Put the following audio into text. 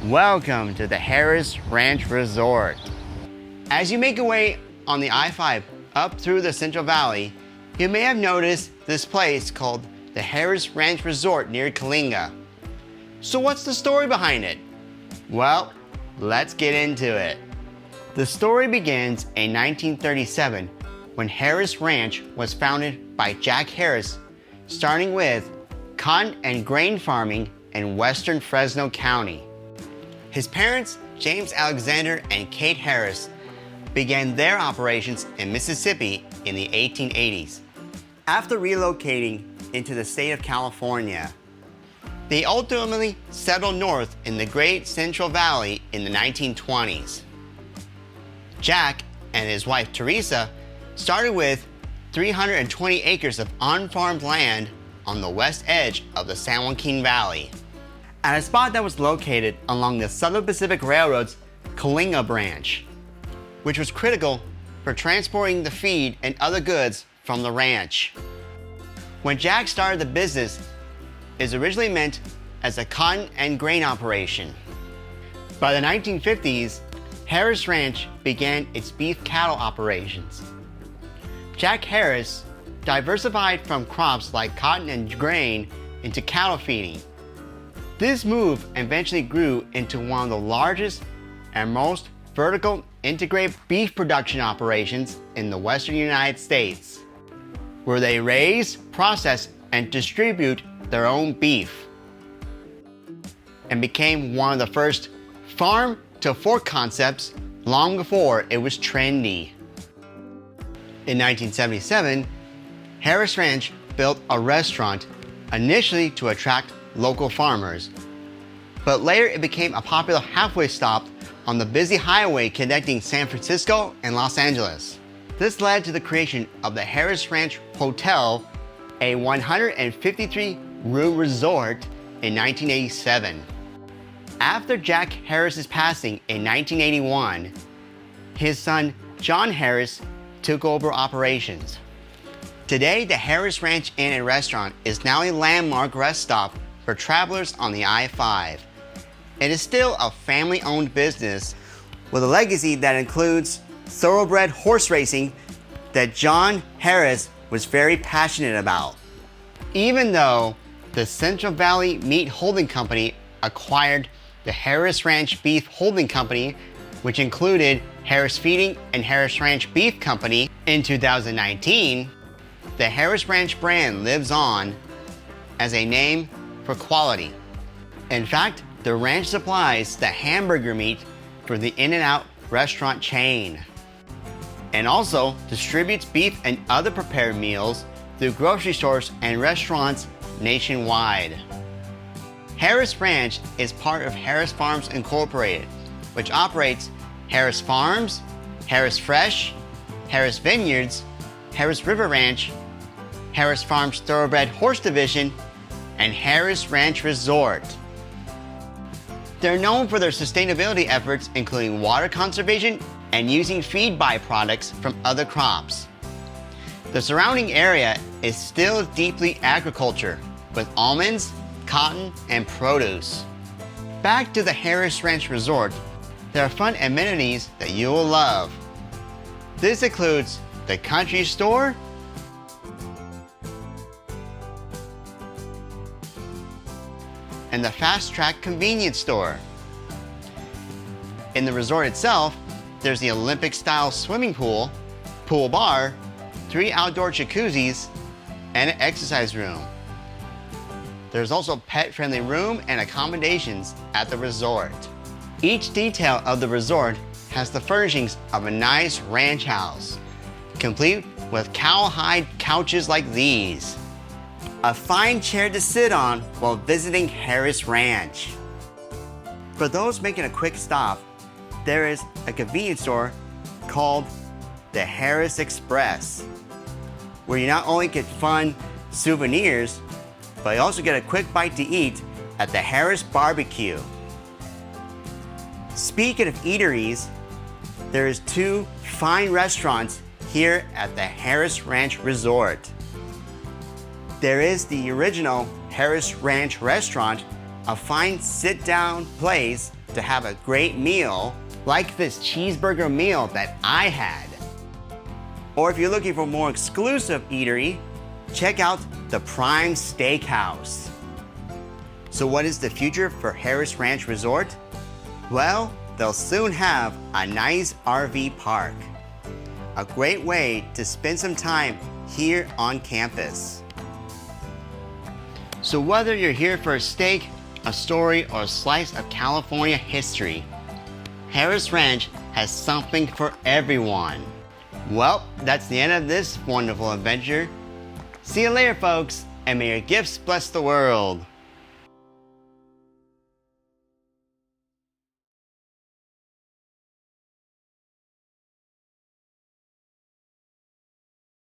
Welcome to the Harris Ranch Resort. As you make your way on the I-5 up through the Central Valley, you may have noticed this place called the Harris Ranch Resort near Coalinga. So what's the story behind it? Well, let's get into it. The story begins in 1937 when Harris Ranch was founded by Jack Harris, starting with cotton and grain farming in western Fresno County. His parents, James Alexander and Kate Harris, began their operations in Mississippi in the 1880s. After relocating into the state of California, they ultimately settled north in the Great Central Valley in the 1920s. Jack and his wife Teresa started with 320 acres of on-farmed land on the west edge of the San Joaquin Valley, at a spot that was located along the Southern Pacific Railroad's Coalinga branch, which was critical for transporting the feed and other goods from the ranch. When Jack started the business, it was originally meant as a cotton and grain operation. By the 1950s, Harris Ranch began its beef cattle operations. Jack Harris diversified from crops like cotton and grain into cattle feeding. This move eventually grew into one of the largest and most vertical integrated beef production operations in the western United States, where they raise, process, and distribute their own beef, and became one of the first farm-to-fork concepts long before it was trendy. In 1977, Harris Ranch built a restaurant initially to attract local farmers, but later it became a popular halfway stop on the busy highway connecting San Francisco and Los Angeles. This led to the creation of the Harris Ranch Hotel, a 153-room resort in 1987. After Jack Harris's passing in 1981, his son John Harris took over operations. Today, the Harris Ranch Inn and Restaurant is now a landmark rest stop for travelers on the I-5. It is still a family-owned business with a legacy that includes thoroughbred horse racing that John Harris was very passionate about. Even though the Central Valley Meat Holding Company acquired the Harris Ranch Beef Holding Company, which included Harris Feeding and Harris Ranch Beef Company, in 2019, the Harris Ranch brand lives on as a name for quality. In fact, the ranch supplies the hamburger meat for the In-N-Out restaurant chain, and also distributes beef and other prepared meals through grocery stores and restaurants nationwide. Harris Ranch is part of Harris Farms Incorporated, which operates Harris Farms, Harris Fresh, Harris Vineyards, Harris River Ranch, Harris Farms Thoroughbred Horse Division, and Harris Ranch Resort. They're known for their sustainability efforts, including water conservation and using feed byproducts from other crops. The surrounding area is still deeply agriculture, with almonds, cotton, and produce. Back to the Harris Ranch Resort, there are fun amenities that you will love. This includes the country store, and the Fast Track convenience store. In the resort itself, there's the Olympic-style swimming pool, pool bar, 3 outdoor jacuzzis, and an exercise room. There's also pet-friendly room and accommodations at the resort. Each detail of the resort has the furnishings of a nice ranch house, complete with cowhide couches like these, a fine chair to sit on while visiting Harris Ranch. For those making a quick stop, there is a convenience store called the Harris Express, where you not only get fun souvenirs, but you also get a quick bite to eat at the Harris Barbecue. Speaking of eateries, there's 2 fine restaurants here at the Harris Ranch Resort. There is the original Harris Ranch Restaurant, a fine sit-down place to have a great meal like this cheeseburger meal that I had. Or if you're looking for a more exclusive eatery, check out the Prime Steakhouse. So what is the future for Harris Ranch Resort? Well, they'll soon have a nice RV park. A great way to spend some time here on campus. So whether you're here for a steak, a story, or a slice of California history, Harris Ranch has something for everyone. Well, that's the end of this wonderful adventure. See you later, folks, and may your gifts bless the world.